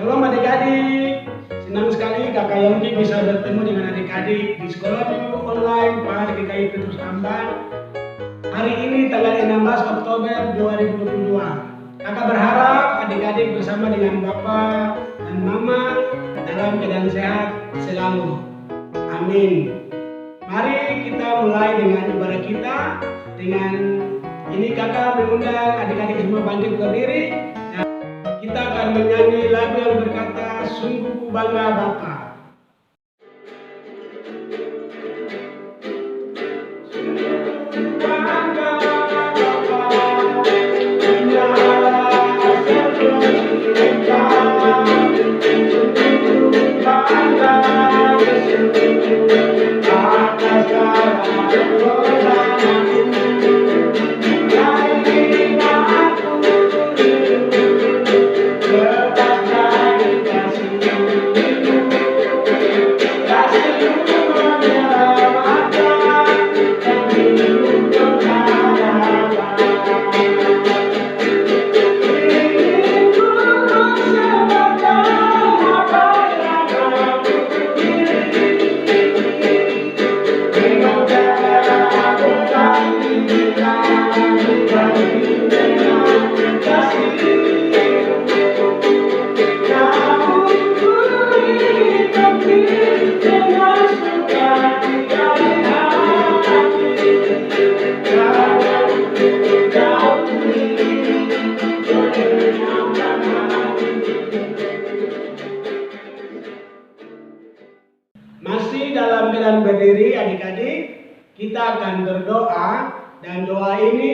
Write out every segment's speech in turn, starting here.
Shalom adik-adik. Senang sekali kakak Yongki bisa bertemu dengan adik-adik di sekolah minggu online Pak GKI Petrus Amban. Hari ini tanggal 16 Oktober 2022. Kakak berharap adik-adik bersama dengan Bapak dan Mama dalam keadaan sehat selalu. Amin. Mari kita mulai dengan ibadah kita. Dengan ini kakak mengundang adik-adik semua bangkit berdiri. Kita akan menyanyi lagu yang berkata, sungguh ku bangga Bapa. Masih dalam keadaan berdiri adik-adik, kita akan berdoa dan doa ini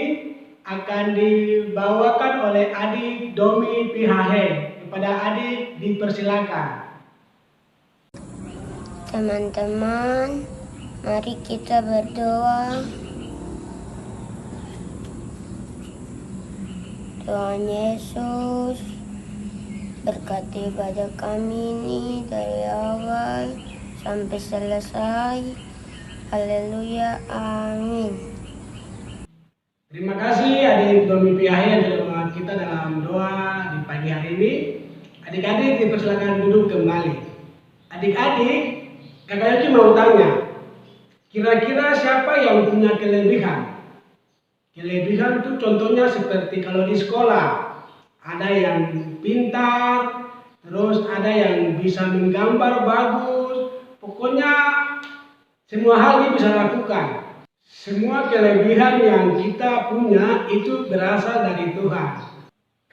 akan dibawakan oleh adik Domi Pihahe. Kepada adik dipersilakan. Teman-teman, mari kita berdoa. Tuhan Yesus, berkati ibadah kami ini dari awal sampai selesai. Haleluya, amin. Terima kasih adik Domi Pihahe yang telah membantu kita dalam doa di pagi hari ini. Adik-adik dipersilakan duduk kembali. Adik-adik, kakak Yoki mau tanya, kira-kira siapa yang punya kelebihan? Kelebihan itu contohnya seperti kalau di sekolah, ada yang pintar, terus ada yang bisa menggambar bagus, pokoknya semua hal dia bisa lakukan. Semua kelebihan yang kita punya itu berasal dari Tuhan.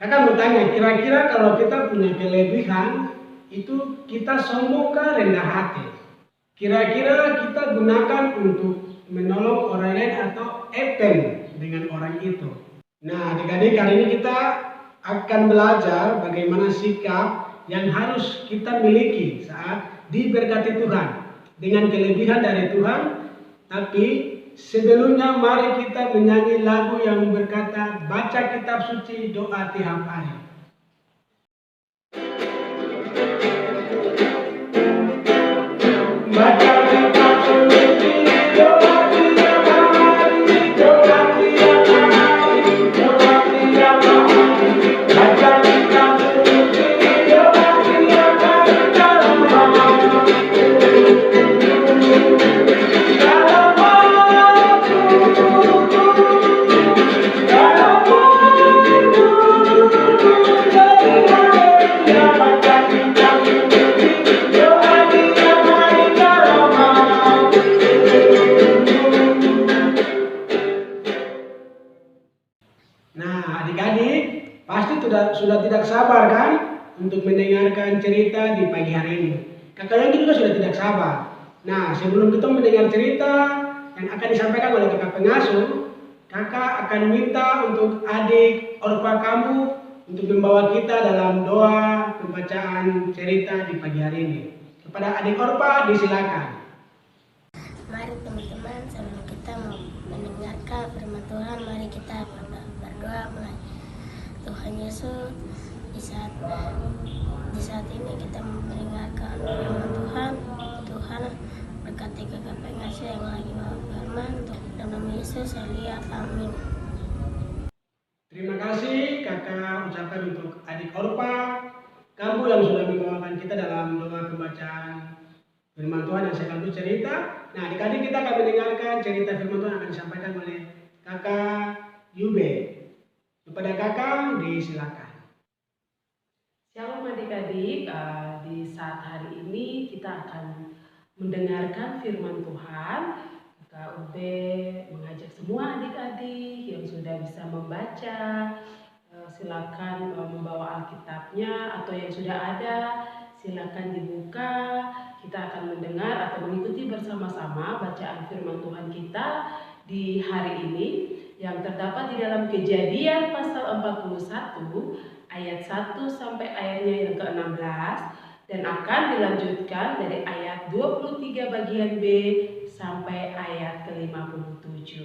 Kakak mau tanya, kira-kira kalau kita punya kelebihan, itu kita sombong ke rendah hati? Kira-kira kita gunakan untuk menolong orang lain atau epen dengan orang itu? Nah, adik-adik, hari ini kita akan belajar bagaimana sikap yang harus kita miliki saat diberkati Tuhan dengan kelebihan dari Tuhan. Tapi sebelumnya mari kita menyanyi lagu yang berkata baca kitab suci doa tiap hari. Baca kitab suci doa tiap hari, doa tiap hari, doa tiap hari. Baca kitab suci doa tiap hari dalam Nah, adik-adik pasti sudah tidak sabar kan untuk mendengarkan cerita di pagi hari ini. Kakak Yongki juga sudah tidak sabar. Nah, sebelum kita mendengar cerita yang akan disampaikan oleh kakak pengasuh, kakak akan minta untuk adik Orpa kamu untuk membawa kita dalam doa pembacaan cerita di pagi hari ini. Kepada adik Orpa disilakan. Mari teman-teman, sebelum kita mendengarkan firman Tuhan, mari kita berdoa mulai. Tuhan Yesus, di saat ini kita mendengarkan firman Tuhan. Tuhan berkati kakak pengasuh yang lagi bawa firman. Dalam nama Yesus saya lihat, amin. Terima kasih kakak ucapkan untuk adik Orpa, kamu yang sudah kita dalam doa pembacaan firman Tuhan yang saya akan cerita. Nah, adik-adik kita akan mendengarkan cerita firman Tuhan yang akan disampaikan oleh kakak Yube. Kepada kakak, disilakan. Shalom adik-adik, di saat hari ini kita akan mendengarkan firman Tuhan. Kak Ube mengajak semua adik-adik yang sudah bisa membaca, silakan membawa Alkitabnya, atau yang sudah ada silakan dibuka. Kita akan mendengar atau mengikuti bersama-sama bacaan firman Tuhan kita di hari ini yang terdapat di dalam Kejadian pasal 41 ayat 1 sampai ayatnya yang ke-16 dan akan dilanjutkan dari ayat 23 bagian B sampai ayat ke-57.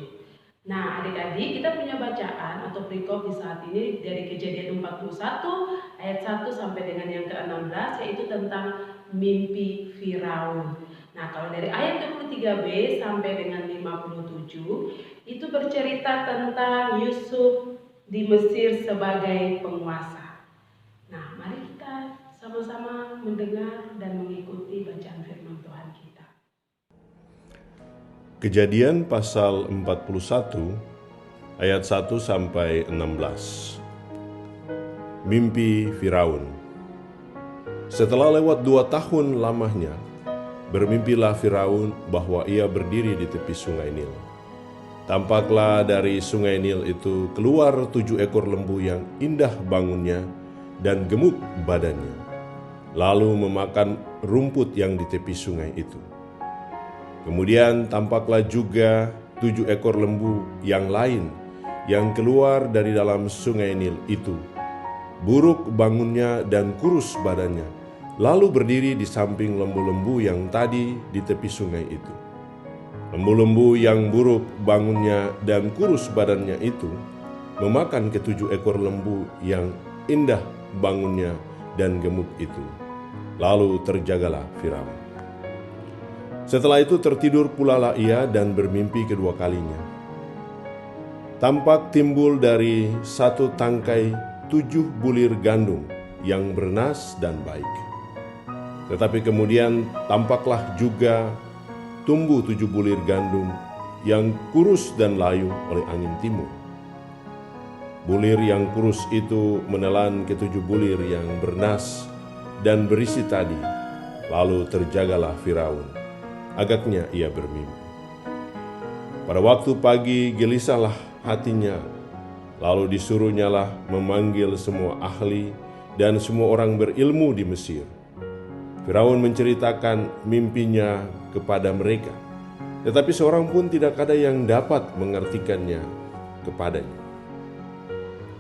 Nah, adik-adik, kita punya bacaan atau perikop di saat ini dari Kejadian 41 ayat 1 sampai dengan yang ke-16, yaitu tentang mimpi Firaun. Nah, kalau dari ayat 23b sampai dengan 57 itu bercerita tentang Yusuf di Mesir sebagai penguasa. Nah, mari kita sama-sama mendengar dan mengikuti bacaan firman Tuhan kita. Kejadian pasal 41 ayat 1 sampai 16. Mimpi Firaun. Setelah lewat 2 tahun lamanya, bermimpilah Firaun bahwa ia berdiri di tepi sungai Nil. Tampaklah dari sungai Nil itu keluar 7 ekor lembu yang indah bangunnya dan gemuk badannya, lalu memakan rumput yang di tepi sungai itu. Kemudian tampaklah juga 7 ekor lembu yang lain yang keluar dari dalam sungai Nil itu, buruk bangunnya dan kurus badannya, lalu berdiri di samping lembu-lembu yang tadi di tepi sungai itu. Lembu-lembu yang buruk bangunnya dan kurus badannya itu memakan ke-7 ekor lembu yang indah bangunnya dan gemuk itu. Lalu terjagalah Firaun. Setelah itu tertidur pulalah ia dan bermimpi kedua kalinya. Tampak timbul dari satu tangkai 7 bulir gandum yang bernas dan baik. Tetapi kemudian tampaklah juga tumbuh 7 bulir gandum yang kurus dan layu oleh angin timur. Bulir yang kurus itu menelan ke-7 bulir yang bernas dan berisi tadi. Lalu terjagalah Firaun. Agaknya ia bermimpi. Pada waktu pagi gelisahlah hatinya, lalu disuruhnyalah memanggil semua ahli dan semua orang berilmu di Mesir. Firaun menceritakan mimpinya kepada mereka, tetapi seorang pun tidak ada yang dapat mengertikannya kepadanya.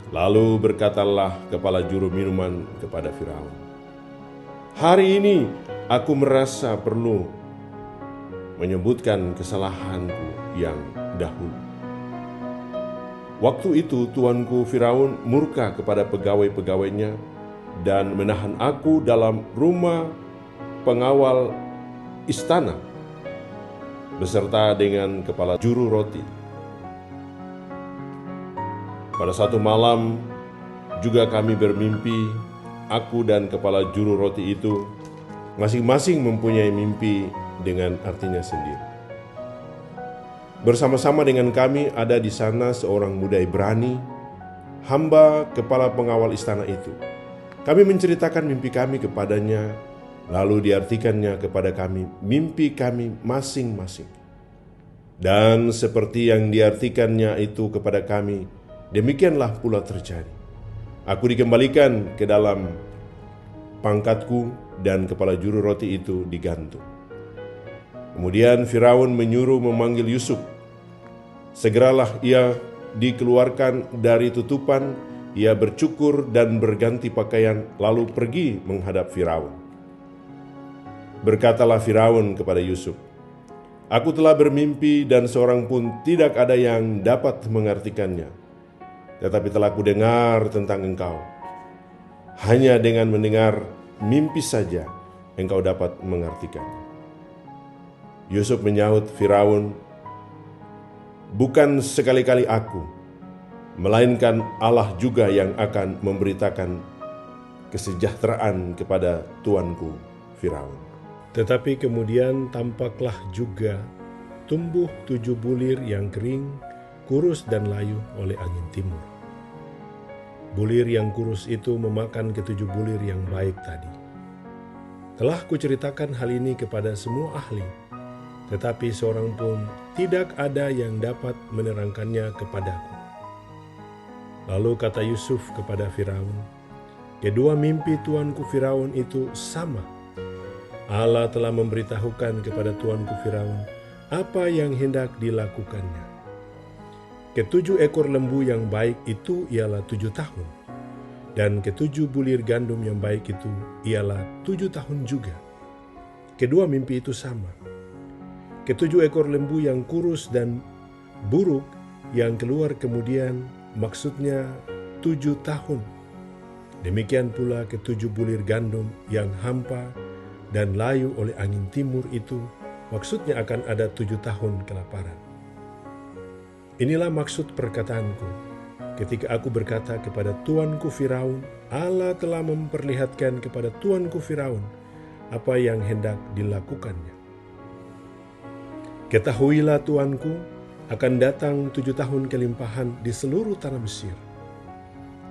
Lalu berkatalah kepala juru minuman kepada Firaun, "Hari ini aku merasa perlu menyebutkan kesalahanku yang dahulu." Waktu itu tuanku Firaun murka kepada pegawai-pegawainya dan menahan aku dalam rumah pengawal istana beserta dengan kepala juru roti. Pada satu malam juga kami bermimpi, aku dan kepala juru roti itu masing-masing mempunyai mimpi dengan artinya sendiri. Bersama-sama dengan kami ada di sana seorang muda Ibrani, hamba kepala pengawal istana itu. Kami menceritakan mimpi kami kepadanya, lalu diartikannya kepada kami mimpi kami masing-masing. Dan seperti yang diartikannya itu kepada kami, demikianlah pula terjadi. Aku dikembalikan ke dalam pangkatku dan kepala juru roti itu digantung. Kemudian Firaun menyuruh memanggil Yusuf. Segeralah ia dikeluarkan dari tutupan, ia bercukur dan berganti pakaian, lalu pergi menghadap Firaun. Berkatalah Firaun kepada Yusuf, "Aku telah bermimpi dan seorang pun tidak ada yang dapat mengartikannya. Tetapi telah kudengar tentang engkau. Hanya dengan mendengar mimpi saja engkau dapat mengartikannya." Yusuf menyahut Firaun, "Bukan sekali-kali aku, melainkan Allah juga yang akan memberitakan kesejahteraan kepada tuanku Firaun. Tetapi kemudian tampaklah juga tumbuh 7 bulir yang kering, kurus dan layu oleh angin timur. Bulir yang kurus itu memakan ke-7 bulir yang baik tadi. Telah kuceritakan hal ini kepada semua ahli, tetapi seorang pun tidak ada yang dapat menerangkannya kepadaku. Lalu kata Yusuf kepada Firaun, kedua mimpi tuanku Firaun itu sama. Allah telah memberitahukan kepada tuanku Firaun apa yang hendak dilakukannya. Ke-7 ekor lembu yang baik itu ialah 7 tahun. Dan ke-7 bulir gandum yang baik itu ialah 7 tahun juga. Kedua mimpi itu sama. Ke-7 ekor lembu yang kurus dan buruk yang keluar kemudian maksudnya 7 tahun. Demikian pula ke-7 bulir gandum yang hampa dan layu oleh angin timur itu maksudnya akan ada 7 tahun kelaparan. Inilah maksud perkataanku. Ketika aku berkata kepada tuanku Firaun, Allah telah memperlihatkan kepada tuanku Firaun apa yang hendak dilakukannya. Ketahuilah tuanku, akan datang 7 tahun kelimpahan di seluruh tanah Mesir.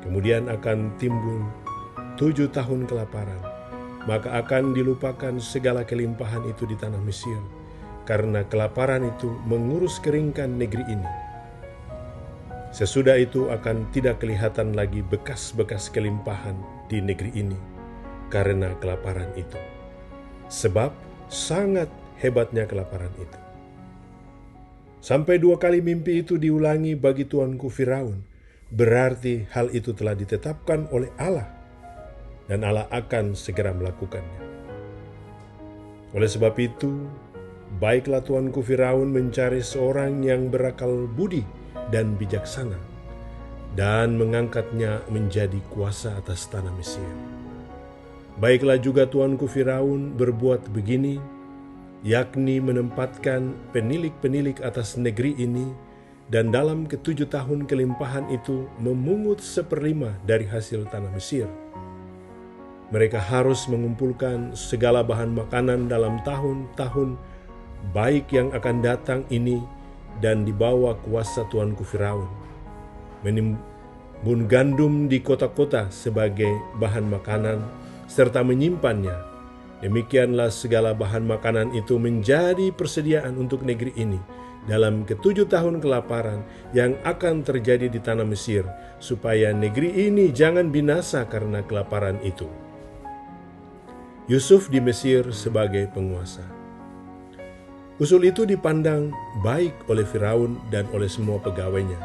Kemudian akan timbul 7 tahun kelaparan, maka akan dilupakan segala kelimpahan itu di tanah Mesir, karena kelaparan itu mengurus keringkan negeri ini. Sesudah itu akan tidak kelihatan lagi bekas-bekas kelimpahan di negeri ini karena kelaparan itu. Sebab sangat hebatnya kelaparan itu. Sampai 2 kali mimpi itu diulangi bagi tuanku Firaun, berarti hal itu telah ditetapkan oleh Allah dan Allah akan segera melakukannya. Oleh sebab itu, baiklah tuanku Firaun mencari seorang yang berakal budi dan bijaksana, dan mengangkatnya menjadi kuasa atas tanah Mesir. Baiklah juga tuanku Firaun berbuat begini, yakni menempatkan penilik-penilik atas negeri ini, dan dalam ke-7 tahun kelimpahan itu memungut 1/5 dari hasil tanah Mesir. Mereka harus mengumpulkan segala bahan makanan dalam tahun-tahun baik yang akan datang ini, dan dibawa kuasa tuanku Firaun, menimbun gandum di kota-kota sebagai bahan makanan, serta menyimpannya. Demikianlah segala bahan makanan itu menjadi persediaan untuk negeri ini dalam ke-7 tahun kelaparan yang akan terjadi di tanah Mesir, supaya negeri ini jangan binasa karena kelaparan itu. Yusuf di Mesir sebagai penguasa. Usul itu dipandang baik oleh Firaun dan oleh semua pegawainya.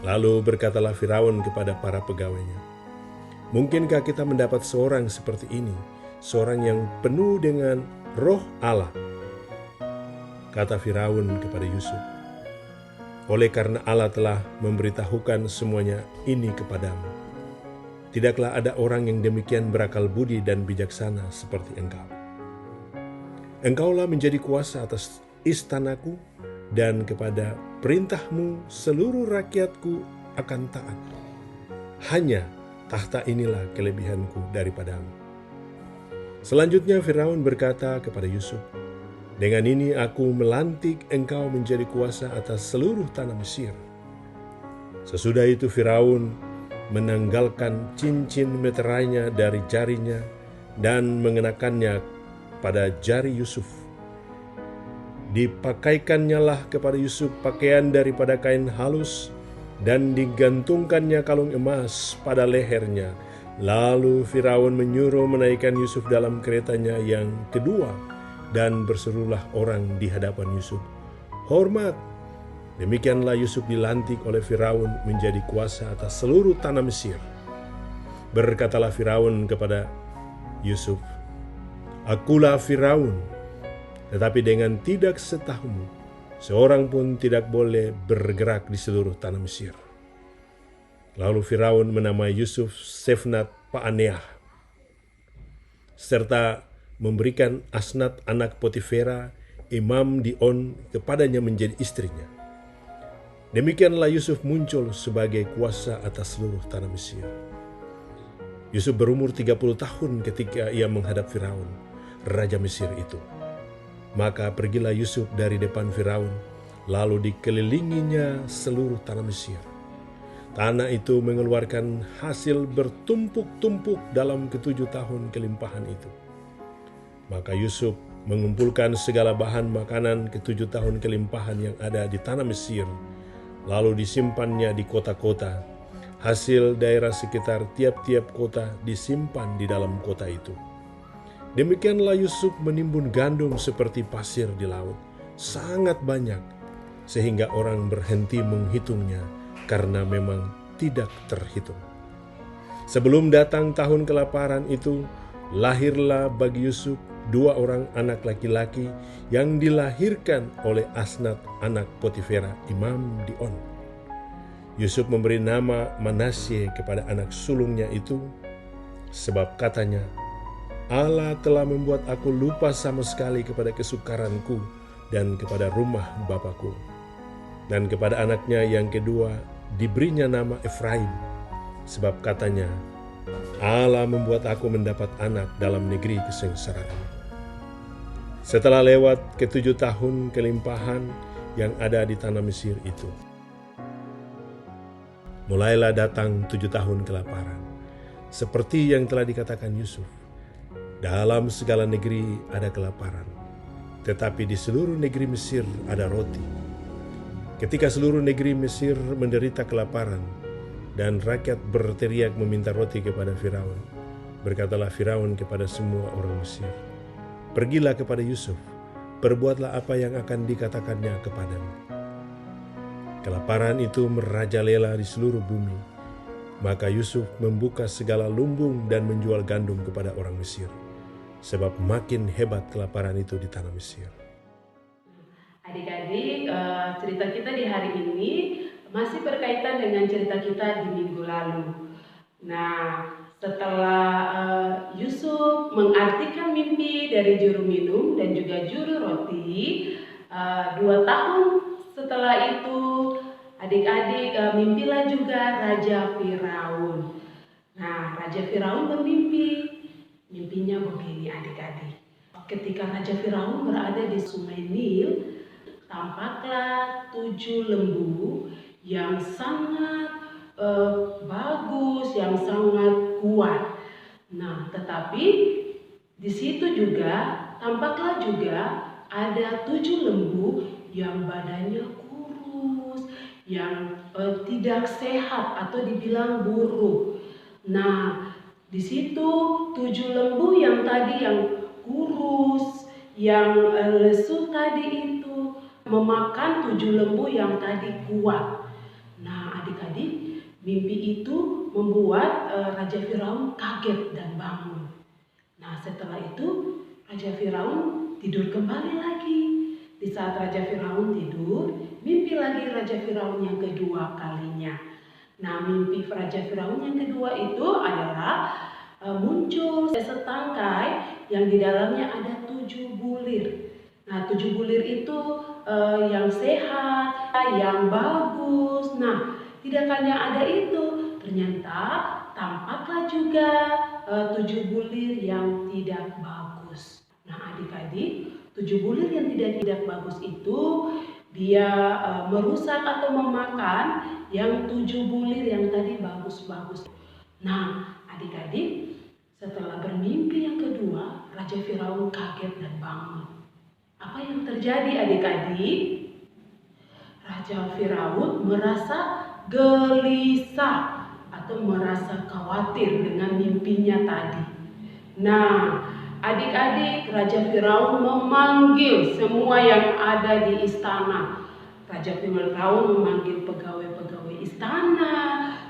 Lalu berkatalah Firaun kepada para pegawainya, mungkinkah kita mendapat seorang seperti ini, seorang yang penuh dengan roh Allah? Kata Firaun kepada Yusuf, oleh karena Allah telah memberitahukan semuanya ini kepadamu, tidaklah ada orang yang demikian berakal budi dan bijaksana seperti engkau. Engkaulah menjadi kuasa atas istanaku, dan kepada perintahmu seluruh rakyatku akan taat. Hanya tahta inilah kelebihanku daripadamu. Selanjutnya Firaun berkata kepada Yusuf, dengan ini aku melantik engkau menjadi kuasa atas seluruh tanah Mesir. Sesudah itu Firaun menanggalkan cincin meterainya dari jarinya dan mengenakannya pada jari Yusuf. Dipakaikannya lah kepada Yusuf pakaian daripada kain halus, dan digantungkannya kalung emas pada lehernya. Lalu Firaun menyuruh menaikkan Yusuf dalam keretanya yang kedua, dan berserulah orang di hadapan Yusuf, hormat. Demikianlah Yusuf dilantik oleh Firaun menjadi kuasa atas seluruh tanah Mesir. Berkatalah Firaun kepada Yusuf, akulah Firaun, tetapi dengan tidak setahumu, seorang pun tidak boleh bergerak di seluruh tanah Mesir. Lalu Firaun menamai Yusuf Sefnat Paaneah, serta memberikan Asnat anak Potifera, imam di On, kepadanya menjadi istrinya. Demikianlah Yusuf muncul sebagai kuasa atas seluruh tanah Mesir. Yusuf berumur 30 tahun ketika ia menghadap Firaun, Raja Mesir itu. Maka pergilah Yusuf dari depan Firaun, lalu dikelilinginya seluruh tanah Mesir. Tanah itu mengeluarkan hasil bertumpuk-tumpuk dalam ke-7 tahun kelimpahan itu. Maka Yusuf mengumpulkan segala bahan makanan ke-7 tahun kelimpahan yang ada di tanah Mesir, lalu disimpannya di kota-kota. Hasil daerah sekitar tiap-tiap kota disimpan di dalam kota itu. Demikianlah Yusuf menimbun gandum seperti pasir di laut, sangat banyak, sehingga orang berhenti menghitungnya karena memang tidak terhitung. Sebelum datang tahun kelaparan itu, lahirlah bagi Yusuf 2 orang anak laki-laki yang dilahirkan oleh Asnat anak Potifera, imam di On. Yusuf memberi nama Manasye kepada anak sulungnya itu, sebab katanya, Allah telah membuat aku lupa sama sekali kepada kesukaranku dan kepada rumah bapakku. Dan kepada anaknya yang kedua diberinya nama Efraim, sebab katanya, Allah membuat aku mendapat anak dalam negeri kesengsaraan. Setelah lewat ke-7 tahun kelimpahan yang ada di tanah Mesir itu, mulailah datang 7 tahun kelaparan, seperti yang telah dikatakan Yusuf. Dalam segala negeri ada kelaparan, tetapi di seluruh negeri Mesir ada roti. Ketika seluruh negeri Mesir menderita kelaparan dan rakyat berteriak meminta roti kepada Firaun, berkatalah Firaun kepada semua orang Mesir, "Pergilah kepada Yusuf, perbuatlah apa yang akan dikatakannya kepadamu." Kelaparan itu merajalela di seluruh bumi. Maka Yusuf membuka segala lumbung dan menjual gandum kepada orang Mesir, sebab makin hebat kelaparan itu di tanah Mesir. Adik-adik, cerita kita di hari ini masih berkaitan dengan cerita kita di minggu lalu. Nah, setelah Yusuf mengartikan mimpi dari juru minum dan juga juru roti, 2 tahun setelah itu adik-adik mimpilah juga Raja Firaun. Nah, Raja Firaun bermimpi. Mimpinya begini adik-adik. Ketika Raja Firaun berada di sungai Nil, tampaklah 7 lembu yang sangat bagus, yang sangat kuat. Nah, tetapi di situ juga tampaklah juga ada 7 lembu yang badannya kurus, yang tidak sehat atau dibilang buruk. Nah, di situ 7 lembu yang tadi yang kurus, yang lesu tadi itu memakan 7 lembu yang tadi kuat. Nah, adik-adik, mimpi itu membuat Raja Firaun kaget dan bangun. Nah, setelah itu Raja Firaun tidur kembali lagi. Di saat Raja Firaun tidur, mimpi lagi Raja Firaun yang kedua kalinya. Nah, mimpi Raja Firaun yang kedua itu adalah muncul setangkai yang di dalamnya ada 7 bulir. Nah, 7 bulir itu yang sehat, yang bagus. Nah, tidak hanya ada itu, ternyata tampaklah juga 7 bulir yang tidak bagus. Nah, adik-adik, 7 bulir yang tidak bagus itu dia merusak atau memakan yang 7 bulir yang tadi bagus-bagus. Nah, adik-adik, setelah bermimpi yang kedua, Raja Firaun kaget dan bangun. Apa yang terjadi adik-adik? Raja Firaun merasa gelisah atau merasa khawatir dengan mimpinya tadi. Nah, adik-adik, Raja Firaun memanggil semua yang ada di istana. Raja Firaun memanggil pegawai-pegawai istana.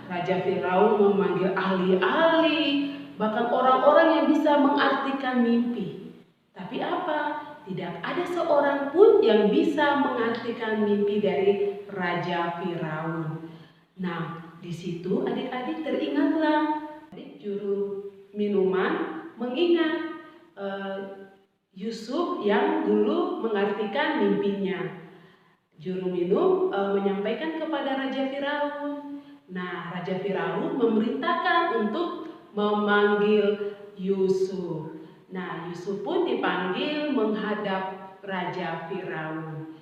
Raja Firaun memanggil ahli-ahli, bahkan orang-orang yang bisa mengartikan mimpi. Tapi apa? Tidak ada seorang pun yang bisa mengartikan mimpi dari Raja Firaun. Nah, di situ adik-adik teringatlah, juru minuman mengingat Yusuf yang dulu mengartikan mimpinya. Juru minum menyampaikan kepada Raja Firaun. Nah, Raja Firaun memerintahkan untuk memanggil Yusuf. Nah, Yusuf pun dipanggil menghadap Raja Firaun.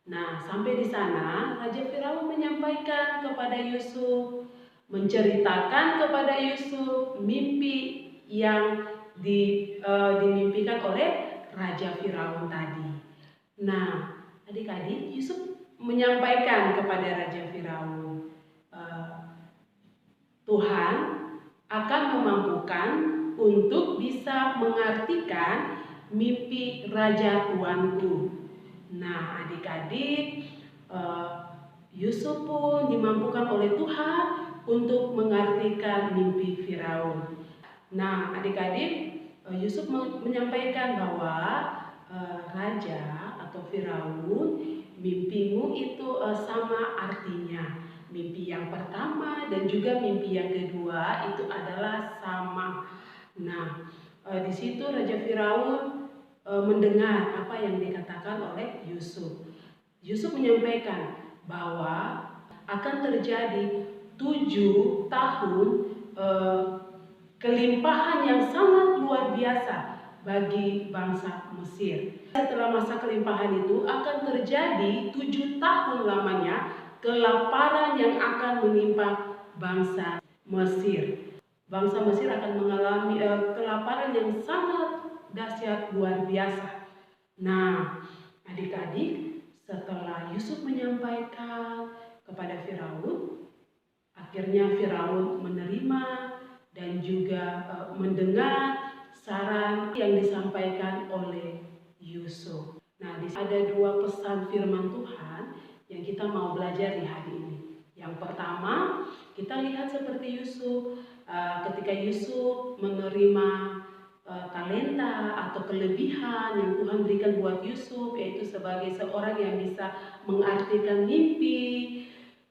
Nah, sampai di sana Raja Firaun menyampaikan kepada Yusuf, menceritakan kepada Yusuf mimpi yang dimimpikan oleh Raja Firaun tadi. Nah, adik-adik, Yusuf menyampaikan kepada Raja Firaun, Tuhan akan memampukan untuk bisa mengartikan mimpi Raja Tuanku. Nah, adik-adik, Yusuf pun dimampukan oleh Tuhan untuk mengartikan mimpi Firaun. Nah, adik-adik, Yusuf menyampaikan bahwa Raja atau Firaun, mimpimu itu sama artinya. Mimpi yang pertama dan juga mimpi yang kedua itu adalah sama. Nah, di situ Raja Firaun mendengar apa yang dikatakan oleh Yusuf. Yusuf menyampaikan bahwa akan terjadi 7 tahun kelimpahan yang sangat luar biasa bagi bangsa Mesir. Setelah masa kelimpahan itu akan terjadi 7 tahun lamanya kelaparan yang akan menimpa bangsa Mesir. Bangsa Mesir akan mengalami kelaparan yang sangat dahsyat luar biasa. Nah, adik-adik, setelah Yusuf menyampaikan kepada Firaun, akhirnya Firaun menerima dan juga mendengar saran yang disampaikan oleh Yusuf. Nah, ada 2 pesan firman Tuhan yang kita mau belajar di hari ini. Yang pertama, kita lihat seperti Yusuf, ketika Yusuf menerima talenta atau kelebihan yang Tuhan berikan buat Yusuf, yaitu sebagai seorang yang bisa mengartikan mimpi,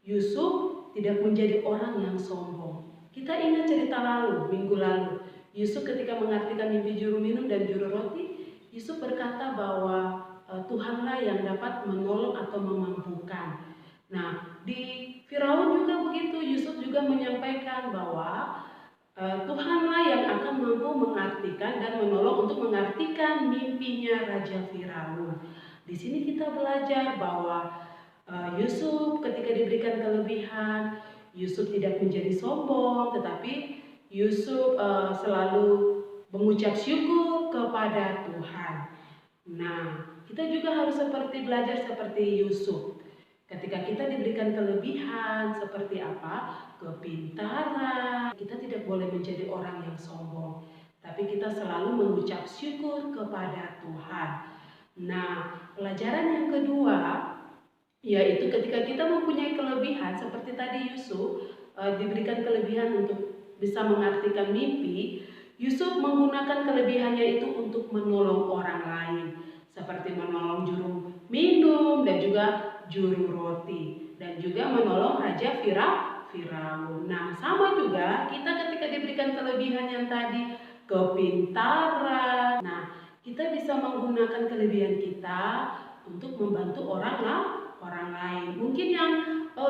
Yusuf tidak menjadi orang yang sombong. Kita ingat cerita minggu lalu, Yusuf ketika mengartikan mimpi juru minum dan juru roti, Yusuf berkata bahwa Tuhanlah yang dapat menolong atau memampukan. Nah, di Firaun juga begitu, Yusuf juga menyampaikan bahwa Tuhanlah yang akan mampu mengartikan dan menolong untuk mengartikan mimpinya Raja Firaun. Di sini kita belajar bahwa Yusuf ketika diberikan kelebihan, Yusuf tidak menjadi sombong, tetapi Yusuf selalu mengucap syukur kepada Tuhan. Nah, kita juga harus belajar seperti Yusuf. Ketika kita diberikan kelebihan seperti apa? Kepintaran. Kita tidak boleh menjadi orang yang sombong, tapi kita selalu mengucap syukur kepada Tuhan. Nah, pelajaran yang kedua yaitu ketika kita mempunyai kelebihan seperti tadi Yusuf diberikan kelebihan untuk bisa mengartikan mimpi, Yusuf menggunakan kelebihannya itu untuk menolong orang lain, seperti menolong juru minum dan juga juru roti, dan juga menolong Raja Firaun. Nah, sama juga kita ketika diberikan kelebihan yang tadi, kepintaran. Nah, kita bisa menggunakan kelebihan kita untuk membantu orang lain. Mungkin yang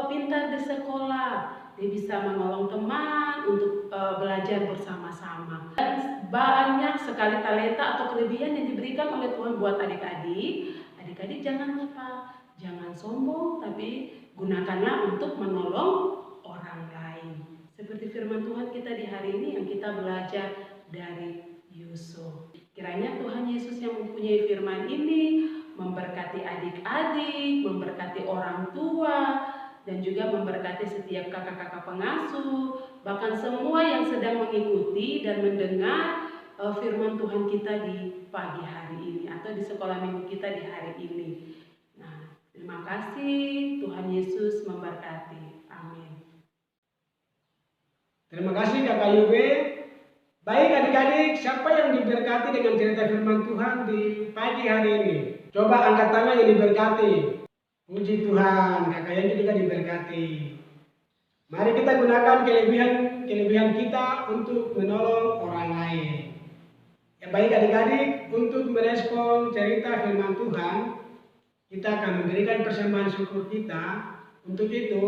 pintar di sekolah, dia bisa menolong teman untuk belajar bersama-sama. Dan banyak sekali talenta atau kelebihan yang diberikan oleh Tuhan buat adik-adik. Adik-adik jangan lupa, jangan sombong, tapi gunakanlah untuk menolong orang lain. Seperti firman Tuhan kita di hari ini yang kita belajar dari Yusuf. Kiranya Tuhan Yesus yang mempunyai firman ini memberkati adik-adik, memberkati orang tua, dan juga memberkati setiap kakak-kakak pengasuh, bahkan semua yang sedang mengikuti dan mendengar firman Tuhan kita di pagi hari ini atau di sekolah minggu kita di hari ini. Nah, terima kasih, Tuhan Yesus memberkati. Amin. Terima kasih Kakak Yube. Baik adik-adik, siapa yang diberkati dengan cerita firman Tuhan di pagi hari ini? Coba angkat tangan yang diberkati. Puji Tuhan, Kakak Yangki juga diberkati. Mari kita gunakan kelebihan kita untuk menolong orang lain. Ya, baik adik-adik, untuk merespon cerita firman Tuhan, kita akan memberikan persembahan syukur kita. Untuk itu,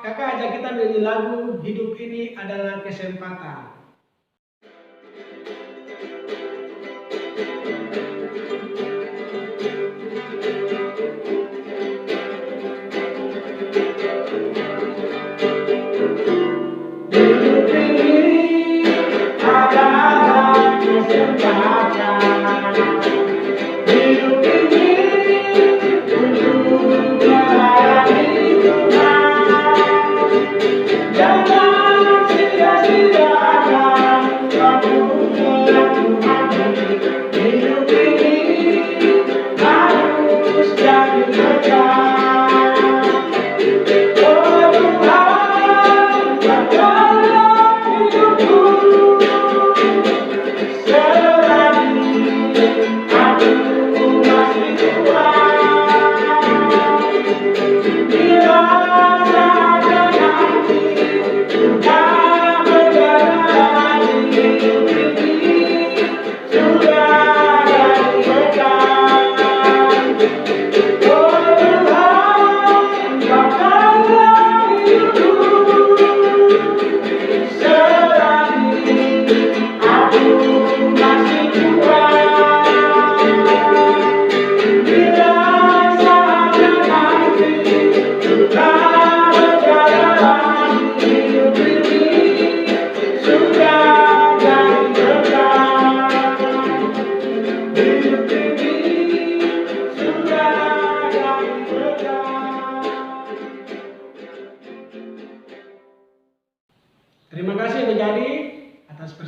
kakak ajak kita menyanyi lagu Hidup Ini Adalah Kesempatan.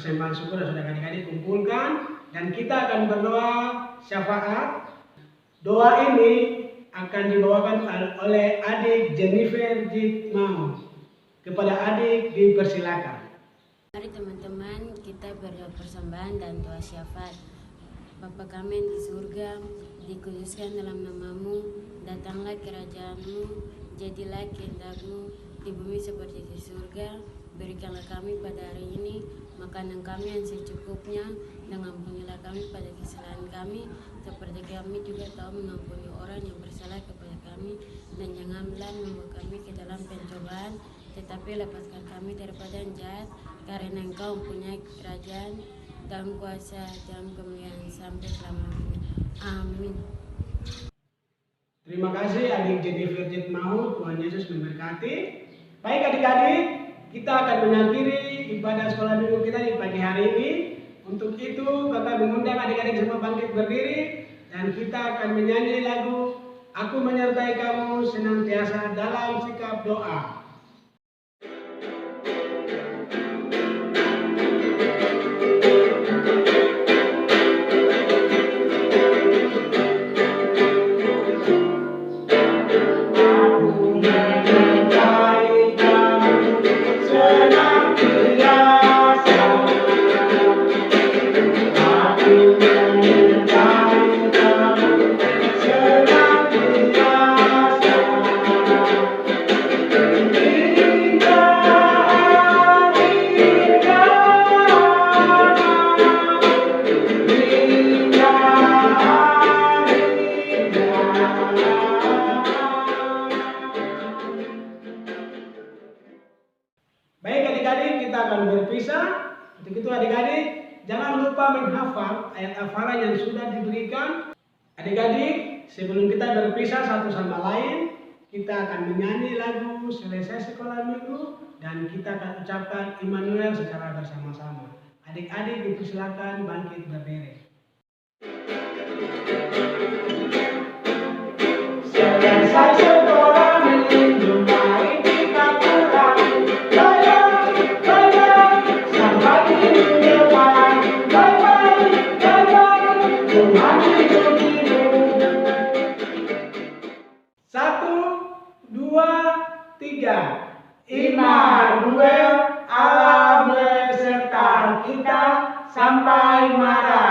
persembahan syukur yang sudah adik-adik kumpulkan, dan kita akan berdoa syafaat. Doa ini akan dibawakan oleh adik Jennifer Jitmau. Kepada adik dipersilakan. Mari teman-teman kita berdoa persembahan dan doa syafaat. Bapa kami yang di surga, dikuduskan dalam namamu, datanglah kerajaanmu, jadilah kehendak-mu di bumi seperti di surga. Berikanlah kami pada hari ini makanan kami yang secukupnya, dan ampunilah kami pada kesalahan kami, seperti kami juga tahu mengampuni orang yang bersalah kepada kami, dan janganlah membawa kami ke dalam pencobaan, tetapi lepaskan kami daripada yang jahat, karena Engkau mempunyai kerajaan dan kuasa dan kemuliaan sampai selamanya. Amin. Terima kasih adik Jennifer Jitmau, Tuhan Yesus memberkati. Baik adik-adik, kita akan mengakhiri ibadah sekolah minggu kita di pagi hari ini. Untuk itu kakak mengundang adik-adik semua bangkit berdiri, dan kita akan menyanyi lagu Aku Menyertai Kamu senantiasa dalam sikap doa. Baik adik-adik, kita akan berpisah. Untuk itu adik-adik, jangan lupa menghafal ayat hafalan yang sudah diberikan. Adik-adik, sebelum kita berpisah satu sama lain, kita akan menyanyi lagu selesai sekolah minggu, dan kita akan ucapkan Immanuel secara bersama-sama. Adik-adik dipersilakan bangkit berdiri. Selesai sekolah minggu, mari kita pulang. Sampai minggu depan. Bye-bye, bye-bye. Tuhan lindungimu. 1, 2, 3. Immanuel, Allah beserta kita sampai marah.